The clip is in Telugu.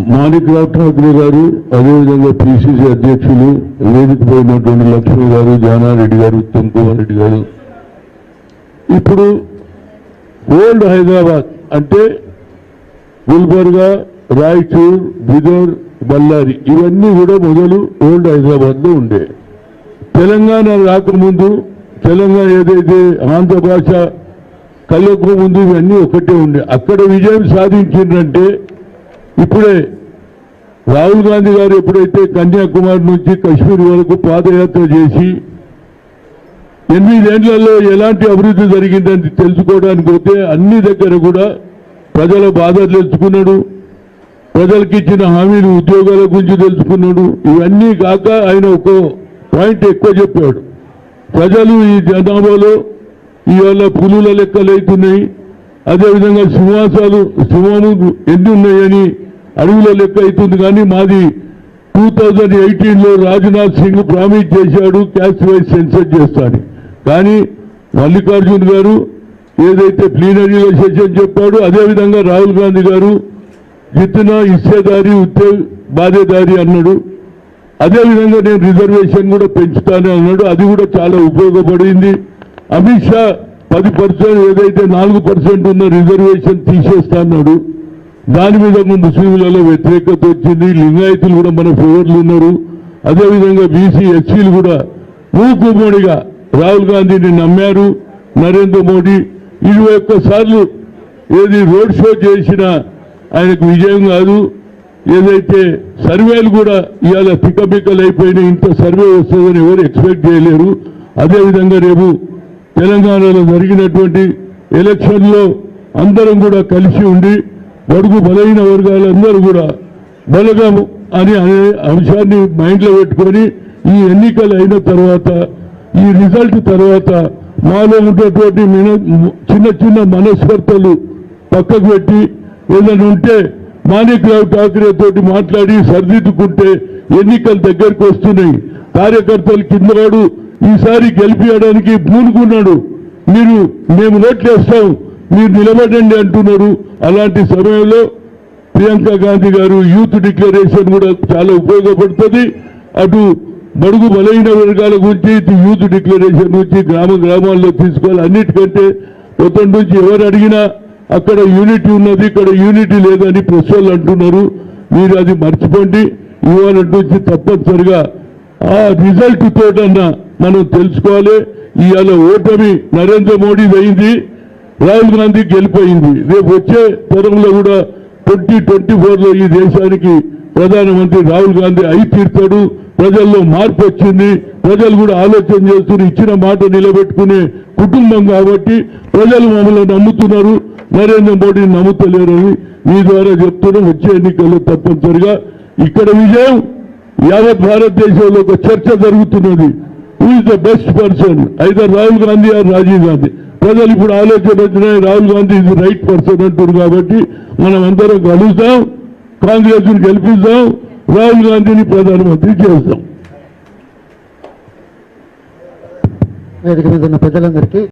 మాణిక్రావు ఠాకరే గారు, అదేవిధంగా పిసిసి అధ్యక్షులు వేదిక పోయినటువంటి లక్ష్మి గారు, జానారెడ్డి గారు, ఉత్తమ్ కుమార్ రెడ్డి గారు, ఇప్పుడు ఓల్డ్ హైదరాబాద్ అంటే గుల్బర్గా, రాయచూర్, బిదర్, బళ్ళారి ఇవన్నీ కూడా మొదలు ఓల్డ్ హైదరాబాద్లో ఉండే. తెలంగాణ రాకముందు తెలంగాణ ఏదైతే ఆంధ్ర భాష కలగక ముందు ఇవన్నీ ఒకటే ఉండే. అక్కడ విజయం సాధించిందంటే ఇప్పుడే రాహుల్ గాంధీ గారు ఎప్పుడైతే కన్యాకుమారి నుంచి కశ్మీర్ వరకు పాదయాత్ర చేసి 8 ఏళ్లలో ఎలాంటి అభివృద్ధి జరిగిందని తెలుసుకోవడానికి పోతే అన్ని దగ్గర కూడా ప్రజల బాధలు తెలుసుకున్నాడు, ప్రజలకు ఇచ్చిన హామీలు ఉద్యోగాల గురించి తెలుసుకున్నాడు. ఇవన్నీ కాక ఆయన ఒక పాయింట్ ఎక్కువ చెప్పాడు. ప్రజలు ఈ జనాభాలో ఇవాళ పులుల లెక్కలు అవుతున్నాయి, అదేవిధంగా సింహము ఎన్ని ఉన్నాయని అడవుల లెక్క అవుతుంది. కానీ మాది 2018లో రాజ్నాథ్ సింగ్ ప్రామిస్ చేశాడు క్యాస్ట్ వైజ్ సెన్సస్ చేస్తాను. కానీ మల్లికార్జున్ గారు ఏదైతే ప్లీనరీలో సెషన్ చెప్పాడు, అదేవిధంగా రాహుల్ గాంధీ గారు జిత్నా హిస్సేదారి ఉద్యోగ బాధ్యదారి అన్నాడు. అదేవిధంగా నేను రిజర్వేషన్ కూడా పెంచుతాను అన్నాడు. అది కూడా చాలా ఉపయోగపడింది. అమిత్ షా 10% ఏదైతే 4% ఉన్న రిజర్వేషన్ తీసేస్తా అన్నాడు. దాని మీద ముస్లింలలో వ్యతిరేకత వచ్చింది. లింగాయతులు కూడా మన ఫేవర్లు ఉన్నారు. అదేవిధంగా బీసీ ఎస్సీలు కూడా మూకుమ్మడిగా రాహుల్ గాంధీని నమ్మారు. నరేంద్ర మోడీ 21 సార్లు ఏది రోడ్ షో చేసినా ఆయనకు విజయం కాదు. ఏదైతే సర్వేలు కూడా ఇవాళ పికపికలు అయిపోయినాయి. ఇంత సర్వే వస్తుందని ఎవరు ఎక్స్పెక్ట్ చేయలేరు. అదేవిధంగా రేపు తెలంగాణలో జరిగినటువంటి ఎలక్షన్లో అందరం కూడా కలిసి ఉండి బడుగు బలైన వర్గాలందరూ కూడా బలగం అనే అంశాన్ని మైండ్లో పెట్టుకొని ఈ ఎన్నికలు అయిన తర్వాత ఈ రిజల్ట్ తర్వాత మాలో ఉన్నటువంటి చిన్న చిన్న మనస్పర్ధలు పక్కకు పెట్టి ఏదైనా ఉంటే మాణిక్రావు ఠాకరే తోటి మాట్లాడి సరిదిద్దుకుంటే ఎన్నికలు దగ్గరికి వస్తున్నాయి. కార్యకర్తలు కిందవాడు ఈసారి గెలిపించడానికి పూనుకున్నాడు. మేము ఓట్లు వేస్తాం, మీరు నిలబడండి అంటున్నారు. అలాంటి సమయంలో ప్రియాంక గాంధీ గారు యూత్ డిక్లరేషన్ కూడా చాలా ఉపయోగపడుతుంది. అటు బడుగు బలైన వర్గాల గురించి, ఇటు యూత్ డిక్లరేషన్ గురించి గ్రామాల్లో తీసుకోవాలి. అన్నిటికంటే మొత్తం నుంచి ఎవరు అడిగినా అక్కడ యూనిటీ ఉన్నది, ఇక్కడ యూనిటీ లేదని ప్రెస్ వాళ్ళు అంటున్నారు. మీరు అది మర్చిపోండి. ఇవాళ నుంచి తప్పనిసరిగా ఆ రిజల్ట్ తోటన్నా మనం తెలుసుకోవాలి. ఇవాళ ఓటమి నరేంద్ర మోడీ అయింది, రాహుల్ గాంధీ గెలిపోయింది. రేపు వచ్చే తరంలో కూడా 2024లో ఈ దేశానికి ప్రధానమంత్రి రాహుల్ గాంధీ అయి తీర్తాడు. ప్రజల్లో మార్పు వచ్చింది. ప్రజలు కూడా ఆలోచన చేస్తున్నారు. ఇచ్చిన మాట నిలబెట్టుకునే కుటుంబం కాబట్టి ప్రజలు మమ్మల్ని నమ్ముతున్నారు, నరేంద్ర మోడీని నమ్ముతలేరని మీ ద్వారా చెప్తున్నాం. వచ్చే ఎన్నికల్లో తప్పనిసరిగా ఇక్కడ విజయం యావత్ భారతదేశంలో ఒక చర్చ జరుగుతున్నది. Who is the best person, either Rahul Gandhi or Rajiv Gandhi. ప్రజలు ఇప్పుడు ఆలోచన వచ్చినాయి, Rahul Gandhi is right person అంటున్నారు. కాబట్టి మనం అందరం కలుస్తాం, కాంగ్రెస్ ని గెలిపిస్తాం, రాహుల్ గాంధీని ప్రధానమంత్రి చేస్తాం. వేదిక మీద ఉన్న పెద్దలందరికీ